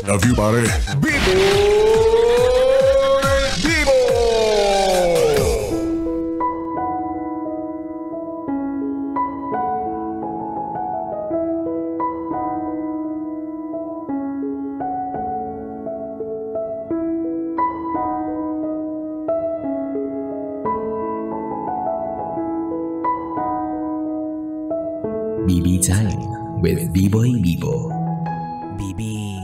Love you, pare. Bibo! BB Time with B-Boy Bibo. Bibi,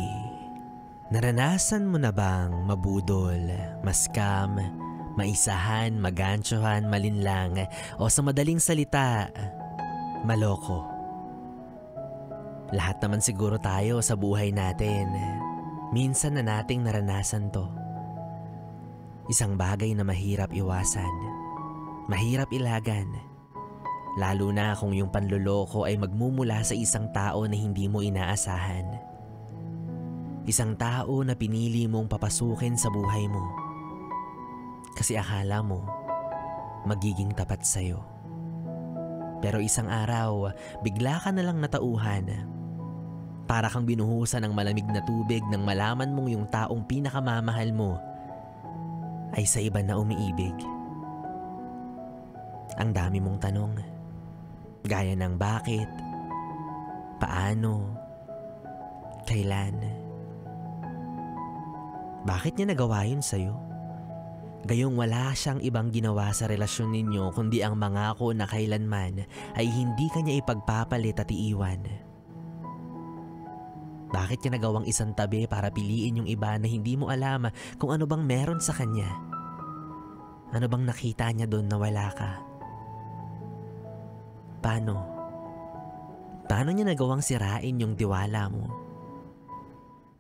naranasan mo na bang mabudol, maskam, maisahan, maganchohan, malinlang, o sa madaling salita, maloko? Lahat naman siguro tayo sa buhay natin. Minsan na nating naranasan to. Isang bagay na mahirap iwasan, mahirap ilagan. Lalo na kung yung panloloko ay magmumula sa isang tao na hindi mo inaasahan. Isang tao na pinili mong papasukin sa buhay mo. Kasi akala mo, magiging tapat sa'yo. Pero isang araw, bigla ka na lang natauhan. Para kang binuhusan ng malamig na tubig nang malaman mong yung taong pinakamamahal mo ay sa iba na umiibig. Ang dami mong tanong. Gaya ng bakit, paano, kailan. Bakit niya nagawa yun sa'yo? Gayong wala siyang ibang ginawa sa relasyon ninyo kundi ang mangako na kailanman ay hindi kanya ipagpapalit at iiwan. Bakit niya nagawang isang tabi para piliin yung iba na hindi mo alam kung ano bang meron sa kanya? Ano bang nakita niya doon na wala ka? Paano? Paano niya nagawang sirain yung tiwala mo?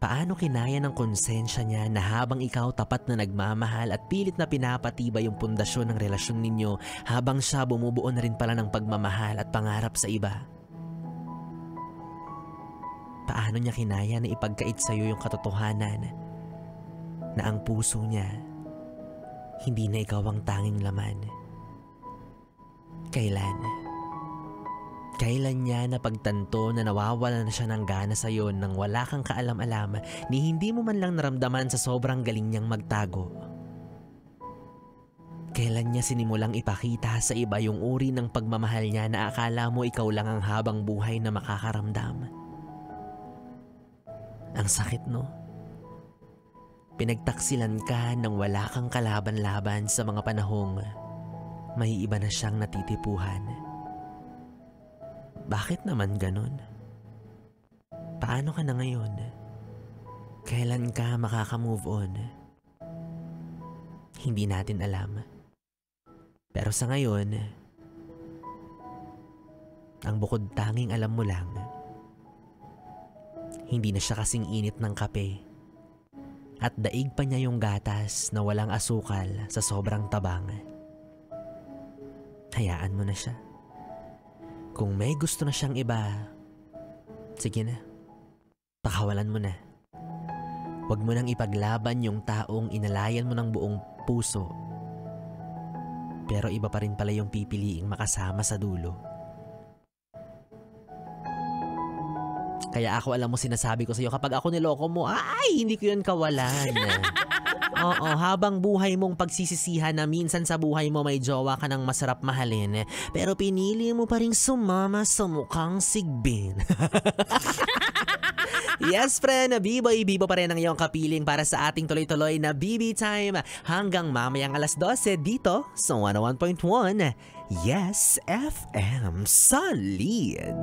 Paano kinaya ng konsensya niya na habang ikaw tapat na nagmamahal at pilit na pinapatibay yung pundasyon ng relasyon ninyo habang siya bumubuo na rin pala ng pagmamahal at pangarap sa iba? Paano niya kinaya na ipagkait sa'yo yung katotohanan na ang puso niya hindi na ikaw ang tanging laman? Kailan niya napagtanto na nawawala na siya ng gana sa'yo nang wala kang kaalam-alam ni hindi mo man lang naramdaman sa sobrang galing niyang magtago? Kailan niya sinimulang ipakita sa iba yung uri ng pagmamahal niya na akala mo ikaw lang ang habang buhay na makakaramdam? Ang sakit, no? Pinagtaksilan ka nang wala kang kalaban-laban sa mga panahong may iba na siyang natitipuhan. Bakit naman ganun? Paano ka na ngayon? Kailan ka makaka-move on? Hindi natin alam. Pero sa ngayon, ang bukod tanging alam mo lang, hindi na siya kasing init ng kape at daig pa niya yung gatas na walang asukal sa sobrang tabang. Hayaan mo na siya. Kung may gusto na siyang iba, sige na, pakawalan mo na. Huwag mo nang ipaglaban yung taong inalayan mo ng buong puso. Pero iba pa rin pala yung pipiliing makasama sa dulo. Kaya ako, alam mo, sinasabi ko sa'yo, kapag ako niloko mo, ay, hindi ko yun kawalan. Oo, habang buhay mong pagsisisihan na minsan sa buhay mo may jowa ka ng masarap mahalin, pero pinili mo pa rin sumama sa mukhang sigbin. Yes, friend, B-Boy Bibo pa rin ang iyong kapiling para sa ating tuloy-tuloy na BB Time hanggang mamayang alas 12 dito sa 101.1 Yes FM Solid.